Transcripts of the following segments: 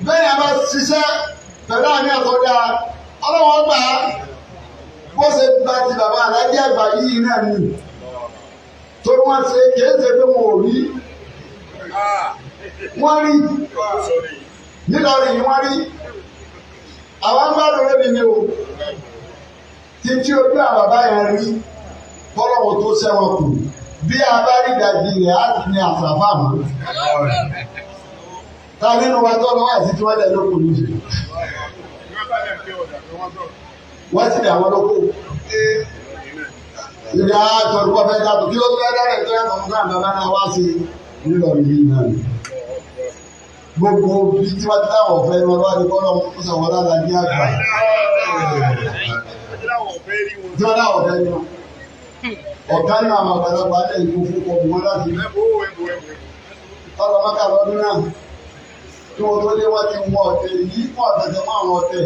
bẹ́ẹ̀ ni a bá ṣiṣẹ́ pẹ̀lú àmì àtọ́jà ọlọ́wọ́ gbà á bó ṣe gba ti bàbá alájẹ́ àgbà yìí náà ni tó wọ́n ṣe kìí ṣe pé wọn ò rí wọ́n rí nílọrin yìí wọ́n rí àwọn gbádùn rẹ̀ ni o títí ojú àwọn bàbá yẹn rí bọ́lọ́wọ́ tó ṣẹ́wọ̀n kù bí a bá rí ìdajì rẹ̀ á ti ní àṣàfà mọ́ ta nínú wa tó lọ́wọ́ àti tí wọ́n lẹ̀ lóko níjì wọ́n ti dà wọ́n lóko ìyá àtọ̀rọ̀ wọ́n fẹ́ dàtọ̀ kí ló fẹ́ dára ìtọ́ ẹ̀kọ́ fún káàmì bàbá náà wá sí nílọrin yìí náà ni gbogbo bí tí wọ́n ti dáwọ̀ fẹ́ ní ọlọ́wọ́ ní kọ́lọ́ mú sọ̀wọ́ lára ní àgbà tí wọ́n dáwọ̀ fẹ́ ní wọn ọ̀gá náà àwọn àgbàlagbà lẹ̀ ìlú fún ọmọ wọn láti ọlọ́ mọ́kà lọ́dún náà tí wọ́n tó lé wọ́n ti wọ ọ̀tẹ̀ yìí pọ̀ tẹ̀tẹ̀ mọ́ àwọn ọ̀tẹ̀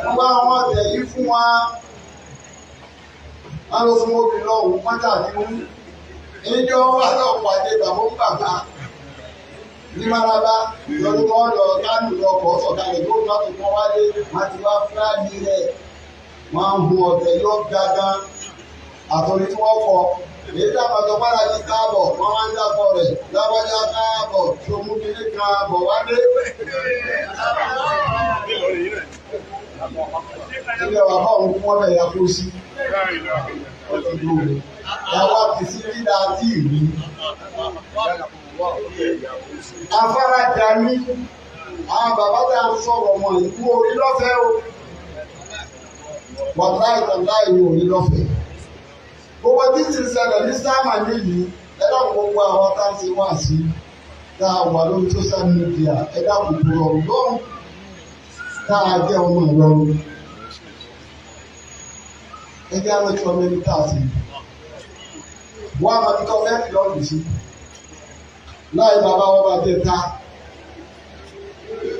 wọ́n bá àwọn ọ̀tẹ̀ yìí fún wa wọ́n lọ fún obìnrin lọ́wọ́ mọ́tà ní mú ìjọ wà lọ́ọ̀ pàdé bàbá ń bàbá ní maraba lọ́dún kan lọ kánù lọkọ̀ sọ̀kalẹ̀ tó bá tó kọ́ wálé wọ́n ti wá fúláàdì rẹ̀ wọ́n á hun ọ̀tẹ̀ yọ gángan àtọ̀rí tí wọ́n kọ èyí tí a máa sọ fara ní káàbọ̀ wọ́n máa ń dábọ̀ rẹ̀ lábọ́já káàbọ̀ tó mú kíní káàbọ̀ wálé. ilé wa bá òun kún ọbẹ̀ ya kó sí yàwó àfìsí dídá tí ìlú. afárá ní àwọn bàbá tí a ń sọ̀rọ̀ wọn ìlú orí lọ́fẹ̀ẹ́ o wàtá ìtàláì ní orí lọ́fẹ̀ẹ́. gbogbo tí ti ṣẹlẹ̀ ní sáàmà níyì ẹ̀dá gbogbo àwọn tá a ti wá sí tá a wà lórí social media ẹ̀dá gbogbo ọ̀rọ̀ lọ́rùn tá a jẹ́ ọmọ ìrọ̀rùn. ẹgbẹ́ àwọn tí wọ́n mẹ́rin tá a sì wọ́n á máa fi tọ́ fẹ́ẹ́ lọ́ọ̀dù sí láì bàbá wọn bá dé ta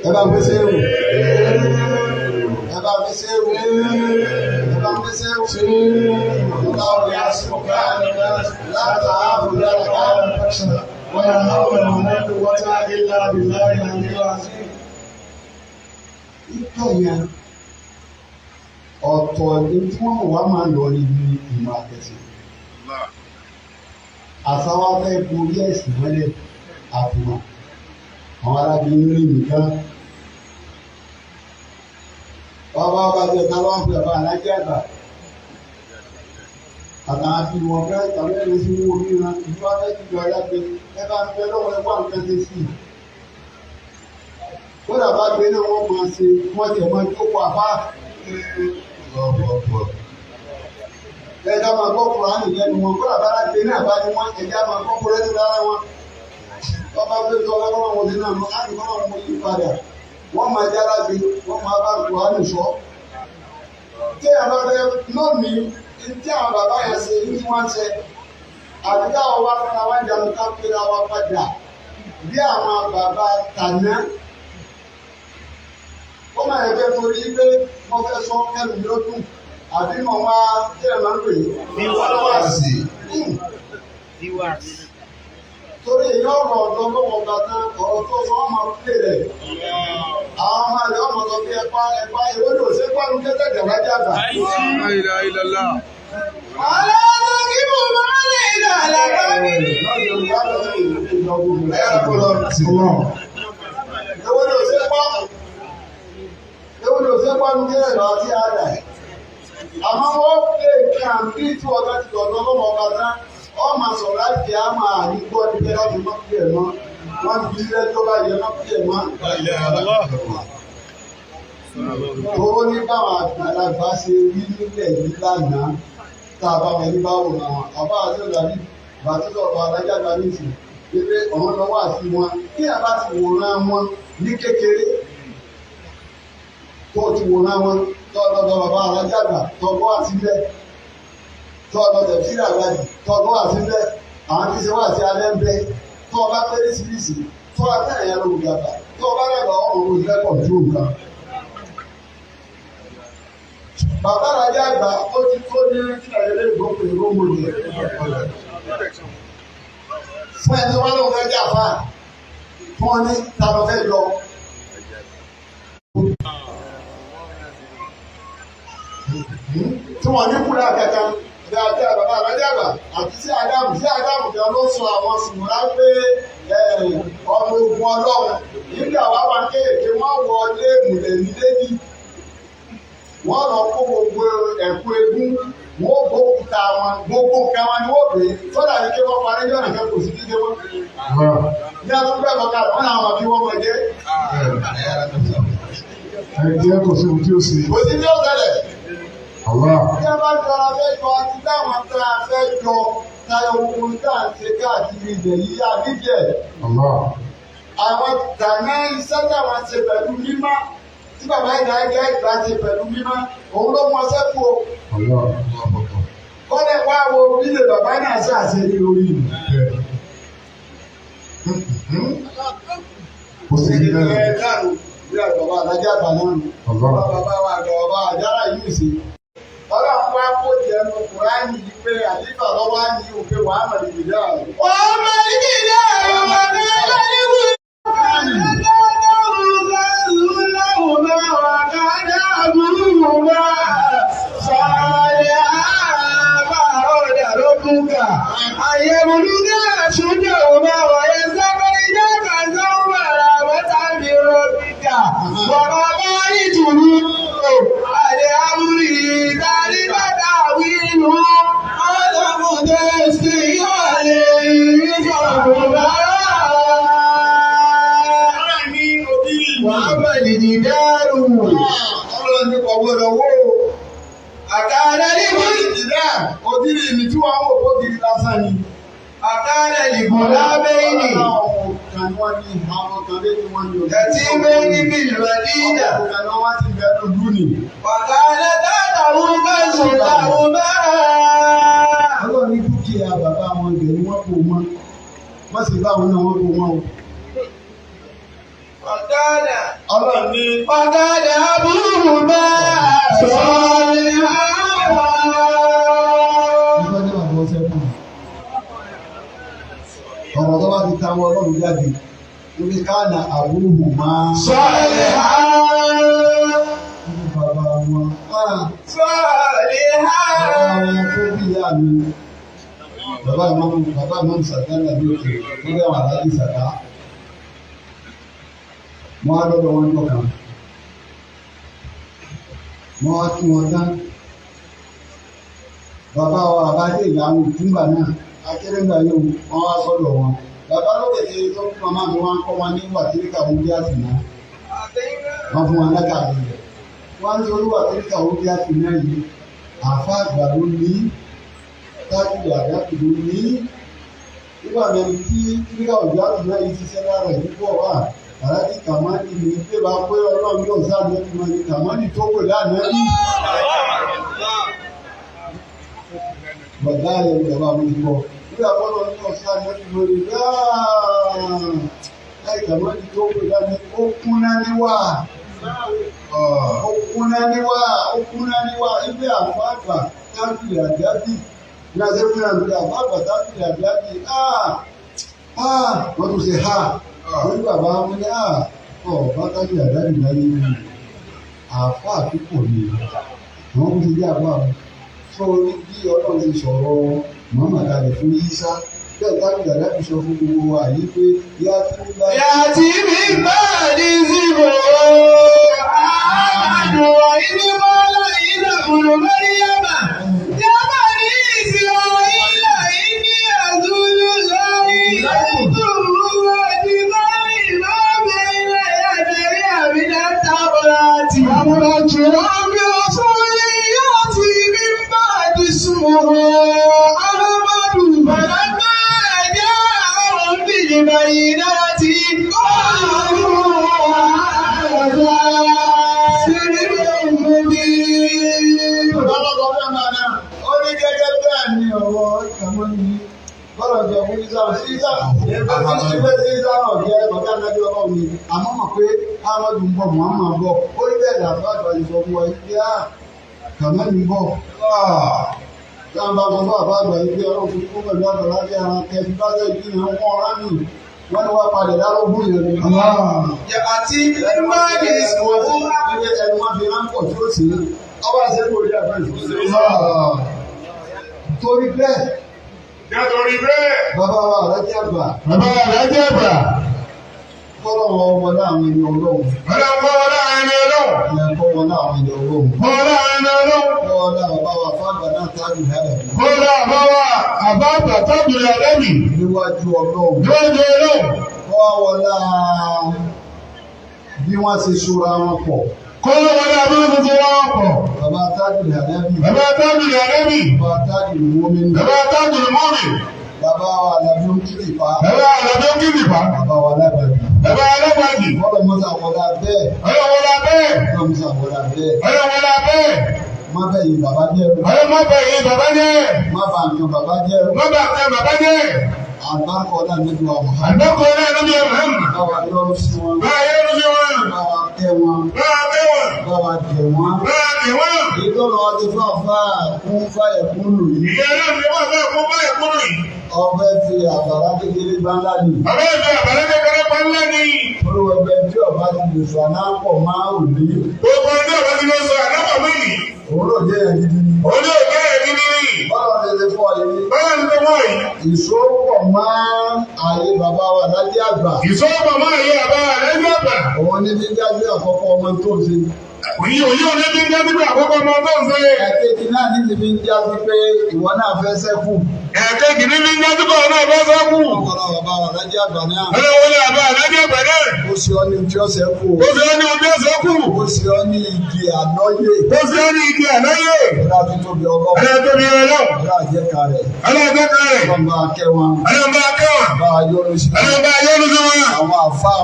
ẹ bá fi ṣe é wò ẹ bá fi ṣe é wò ẹ bá fi ṣe é wò láwọn yà sọ ká láta àbúrò ká wọ́n yà náà wọ́n yà náà wọ́n ti àgé láàbì láì náà ní wàásù. ìtọ́ yẹn ọ̀tọ̀ ní tí wọ́n wá máa lọ níbi ìmọ̀ àtẹ̀sí. àsáwá fẹ́ borí ẹ̀sìn mọ́lẹ̀ àfihàn àwọn arábìnrin rí nìkan. bàbá jẹ ká lọ́wọ́ fún ẹ̀fọ́ alájẹ́ àgbà. àtàwọn afi wọn fẹ́ tàbí ẹni tí wọ́n rí ran ìfọ́ fẹ́ jùlọ alágbé ẹ bá ń fẹ́ lọ́wọ́ ẹgbẹ́ àwọn kẹ́kẹ́ sí i. kódà bá gbé náà wọ́n máa ṣe wọ́n jẹ̀ mọ́ jókòó àbá. ẹ̀ka máa gbọ́ Kùránì lẹ́nu wọn kódà bá gbé náà bá ní wọn ẹ̀ka máa gbọ́ Kùránì lára wọn. bàbá gbé tó ọlọ́wọ́ wọn ti náà lọ láti kọ́ wọn mú yí padà wọ́n máa jára gbé wọ́n máa bá Kùránì sọ. tí àwọn ọ̀rẹ́ lónìí tí àwọn bàbá yẹn ṣe ní wọ́n ṣe àti táwọn wá fúnra wá jẹun ká péra wá padà bí àwọn bàbá tàná. ó máa yẹ kẹ́ torí pé wọ́n fẹ́ sọ kẹ́mi lókun àbí mọ̀ wá tí ẹ̀ máa ń pè é wíwáàsì. torí èyí ọ̀rọ̀ ọ̀dọ́ lọ́wọ́ bàtà ọ̀rọ̀ tó sọ wọ́n máa pè rẹ̀. àwọn ọmọ rẹ̀ ọmọ sọ pé ẹ̀pá ìwé ló ṣe pàrọ̀ kẹ́tẹ́ jàmbájá àgbà. Aláàbò kí mo máa lè dà lábàbí. Ewu ló ṣe pàrọ̀ kẹ́tẹ́ lọ sí àdá. Àmọ́ wọ́n lè kàn bí tí wọ́n bá ti dọ̀dọ̀ lọ́wọ́ bàtà. Wọ́n máa sọ̀rọ̀ láti àmà àdúgbò ní láti má pè é mọ́. Wọ́n ti fi lẹ́jọ́ bá yẹ má pè é mọ́. Owó ní báwọn àgbàlagbà ṣe rí nílẹ̀ yìí lánàá tá a bá wọn ní báwo làwọn àbá àti ọ̀dàbí bàtí sọ̀rọ̀ alájàgbá nìsín pé ọ̀hún lọ́wọ́ àti wọn kí a bá ti wòran wọn ní kékeré tó ti wòran wọn tọ́lọ́dọ̀ bàbá alájàgbá tọ́gbọ́ àti bẹ́ẹ̀ tọ́lọ́dọ̀ sí àgbàdì tọ́gbọ́ àti bẹ́ẹ̀ àwọn tí ṣe wá sí alẹ́ ń bẹ́ tọ́ ọba pẹ́lẹ́ síbìsì tọ́ ọba ẹ̀yà ló gbé àbá tọ́ ọba rẹ̀ lọ́wọ́ òun ìlẹ́kọ̀ọ́ tó nǹkan. Bàbá Rájà àgbà ó ti tó ní kíláyẹlẹ ìgbókùn ìgbóhùn rẹ̀. Fún ẹni wá lóun fẹ́ jà fáà. fún ọ ní ta ló fẹ́ yọ. Tí wọ́n ní kúrẹ́ kankan dáadáa bàbá àbájáàgbà àti sí Ádámù kan ló sọ àwọn sùnmùrà pé ọmọ ogun Ọlọ́run nígbà wà wá kéèké wọ́n wọlé ìmùlẹ̀ ní lẹ́yìn wọ́n lọ kó gbogbo ẹ̀kú egún wọ́n gbókúta wọn gbogbo nǹkan wọn ni wọ́n pè é sọ́dà ní kí wọ́n parí ní ọ̀nà kan kò sí dídé wọn. Ní àtúntò ẹ̀kọ́ ká wọ́n náà wọ́n kí wọ́n mọ jẹ́. Ẹ̀jẹ̀ kò sí ohun tí ó ṣe. Kò sí bí ó ṣẹlẹ̀. Bí a bá jọ ara fẹ́ jọ àti táwọn tá a fẹ́ jọ táyọ̀ ohun tá à ń ṣe káàkiri ilẹ̀ yìí àdíjẹ̀. Àwọn tàná iṣẹ́ táwọn ṣe pẹ̀lú mímọ́ tí bàbá ìdá ẹgbẹ́ ìgbà ṣe pẹ̀lú mímọ́ òun ló mọ sẹ́kù o. Kọ́lẹ̀ wá wo ilé bàbá náà ṣàṣe ní orí ìlú. Kò sí ní bẹ́ẹ̀. Bí àgbàbá alájà àgbà náà nù. Bàbá wa àgbàbá àjára yìí ṣe. Ọlọ́run wá kó jẹ́ ẹnu Kùránì yìí pé àdìbà lọ́wọ́ á ní òfin wàá mọ̀ níbi dáa. Wọ́n mọ̀ níbi dáa wọ́n ní ẹlẹ́wù. Òdìrí mi tí wọ́n wò ó kiri lásán ni. Àkàrẹ̀ ìbò lábẹ́yìn. Àwọn kan wọ́n ní àwọn kan lé ní wọ́n ní òkú. Ẹtí mẹ́rin bí ìlú ẹ̀dínà. Àwọn kan náà wọ́n ti bẹ̀rù lù ní. Àkàrẹ̀ tàtàwọn mẹ́sùn làwọn mẹ́rẹ̀. Ọlọ́run ní dúkìá bàbá wọn ibẹ̀ ni wọ́n kó wọn. Wọ́n sì bá wọn náà wọ́n kó wọn o. Ọ̀kadà. Ọlọ́run ní. Ọ̀kadà àbúrò máa sọ̀rọ̀ ọ̀rọ̀ tó bá ti ta wọ Ọlọ́run jáde níbi káàdà àbúrò máa sọ̀rọ̀ níbi bàbá wọn. Sọ̀rọ̀ àwọn tó bí ìyá mi bàbá ìmọ̀ sàkánà ní òkè níbi àwọn aláàjì sàká. Wọ́n á lọ́dọ̀ wọn lọ́kàn. Wọ́n á tún wọn tán. Bàbá wa àbájé ìyàwó ìtúmbà náà akérèǹgbà yóò wọ́n wá sọ́dọ̀ wọn. Bàbá lókè tí tó fún màmá mi wọ́n kọ́ wọn nígbà tí níkà wọn bí àtìná. Wọ́n fún wọn lẹ́ka rẹ̀. Wọ́n ní olúwa tí níkà wọn bí àtìná yìí. Àfa àgbà ló ní. Tájú àdáàbò ló ní. Nígbà mẹ́rin tí níkà wọn bí àtìná yìí ti ṣẹ́ lára ẹ̀ púpọ̀ wà. Àlájì Kàmánì ní pé bá pé Ọlọ́run yóò sáàdé fún ẹni Kàmánì tó wè lánàá rí. Bàbá rẹ̀ ni bàbá mi bọ̀. Nígbà bọ́lá ní ọ̀sán ní ọdún lórí láì Kàmánì tó wè lánàá ó kúnná níwà. Ó kúnná níwà. Ibi àwọn àgbà tábìlì àjábì. Ní àti ẹgbẹ́ àmì àwọn àgbà tábìlì àjábì. Wọ́n tún ṣe ha. Wọ́n ní bàbá wọn ní bákàtí àdáyé láyé ní àfá àdúgbò ni wọ́n kú ti dé àbá wọn. Sọ ní bí Ọlọ́run ti sọ̀rọ̀ mọ́mọ́ kalẹ̀ fún Yísá bẹ́ẹ̀ tábìlì àdáyé sọ fún gbogbo wa yìí pé yá tí mi bá ní síbò àádùn ìdí bọ́lá ìdàkùnrin mẹ́rìyàmà yàmà ní ìsìnkú ilẹ̀ ìní àdúlù láyé ìdúró àti báyìí lọ́bẹ̀ ilẹ̀ àjẹrí àmìnà tábọ̀láti. Àmúrájì wọ́n bí ó fún yíyá tí mi bá ní síbò alábàdù bàbá ẹ̀jẹ̀ àwọn bìlì báyìí náà ti kọ́ Bọ́lá jẹ́ fún Sísá ìgbẹ́ Sísá náà jẹ́ ọ̀gá ìdájọ́ Ọlọ́run ni. Àmọ́ mọ̀ pé Ahmadu ń bọ̀, Muhammad ń bọ̀. Ó rí bẹ́ẹ̀ làbá àgbà ìsọ fún wa pé Kàmánì ń bọ̀. Táwọn bá sọ fún àbá àgbà yìí pé Ọlọ́run fún pẹ̀lú àgbà láti ara kẹfì bá jẹ́ ìdí ìhàn wọn ọ̀rá nì. wọ́n ní wọ́n padà lárúgbó yẹn ni. àti ìmáàlì ìsìnkú. ilé ẹni wọ́n fi ráńpọ̀ tí ó sì ọba àṣẹ́kù orí àgbẹ̀ ìfúnṣe. torí bẹ́ẹ̀. Nítorí bẹ́ẹ̀. Bàbá wa Àlájì Àgbà. Bàbá wa Àlájì Àgbà. Kọ́lọ̀ wọn wọ láàrin ẹni Ọlọ́run. Kọ́ wọn láàrin ẹni Ọlọ́run. Kọ́ wọn láàrin ẹni Ọlọ́run. Kọ́ wọn láàrin ẹni Ọlọ́run. Kọ́ wọn láàrin bàbá wa Fáàgbà náà tábì lálẹ́. Kọ́ wọn láàrin bàbá wa Àbáàgbà tábì lálẹ́ mi. Níwájú Ọlọ́run. Níwájú Ọlọ́run. Kọ́ wọn láàrin bí wọ́n ṣe ṣúra wọn pọ̀. Kọ́ wọn láàrin bí wọ́n ṣe ṣúra wọn pọ̀. Bàbá tábì lálẹ́ mi. Bàbá tábì lálẹ́ mi. Bàbá tábì mọ́mí. Bàbá tábì mọ́mí. Bàbá wa Àlàbí Òkìrìpá. Bàbá Àlàbí Òkìrìpá. Bàbá wa Alábàájì. Bàbá Alábàájì. Ọlọ́mọsà wọlá bẹ́ẹ̀. Ọlọ́wọlá bẹ́ẹ̀. Ọlọ́mọsà wọlá bẹ́ẹ̀. Ọlọ́wọlá bẹ́ẹ̀. Má bẹ̀yìn bàbá jẹ́. Má bẹ̀yìn bàbá jẹ́. Má bà nǹkan bàbá jẹ́. Má bà nǹkan bàbá jẹ́. Àgbákọ̀ náà níbi wa Muhammad. Àgbákọ̀ náà níbi wa Muhammad. Báwa yọ́rù sí wọn. Báwa yọ́rù sí wọn. Báwa kẹ́ wọn. Báwa kẹ́ wọn. Báwa dẹ̀ wọn. Báwa dẹ̀ wọn. Ìtọ́nà ọdún fún àfá kún fáyẹ̀ kún lù yìí. Ìyá náà ti wà fẹ́ kún fáyẹ̀ kún lù yìí. Ọbẹ̀ fi àbàrá kékeré gbá ńlá ni. Ọbẹ̀ fi àbàrá kékeré gbá ńlá ni. Olúwa ẹgbẹ́ tí ọba ti lè sọ ànápọ̀ máa ò ní. Gbogbo ọdún ọba ti lè sọ ànápọ̀ mí nì. Òun ló jẹ́ ẹ̀gidi ni. Òun ló jẹ́ ẹ̀gidi ni. Bọ́lá ti lè fọ yìí. Bọ́lá ti lè fọ yìí. Ìsopọ̀ máa àyè bàbá wa Àlájì Àgbà. Ìsopọ̀ máa àyè bàbá wa Àlájì Àgbà. Òun ní bí jáde àkọ́kọ́ ọmọ tó ń ṣe. Òyìn òun ní bí jáde àkọ́kọ́ ọmọ tó ń ṣe. Ẹ̀kejì náà ní ti fi ń jáde pé ìwọ náà fẹ́ sẹ́kù. Ẹ̀kejì ní bí jáde pé ìwọ náà fẹ́ sẹ́kù. Ọ̀pọ̀lọpọ̀ bàbá wa Àlájì Àgbà náà. Ọlọ́wọ́lẹ́ bàbá Àlájì Àgbà náà. Ó ṣe ọ́ ní tí ó sẹ́kù. Ó ṣe ọ́ ní tí ó sẹ́kù. Ó ṣe ọ́ ní igi ànáyè. Ó ṣe ọ́ ní igi ànáyè. Ọlá tó tóbi ọlọ́run. Ọlá tó tóbi ọlọ́run. Ọlá àjẹká rẹ̀. Ọlá àjẹká rẹ̀. Ọlọ́run bá kẹ́ wọn. Ọlọ́run bá kẹ́ wọn. Bá a yọ́nu sí wọn. Ọlọ́run bá yọ́nu sí wọn. Àwọn àfáà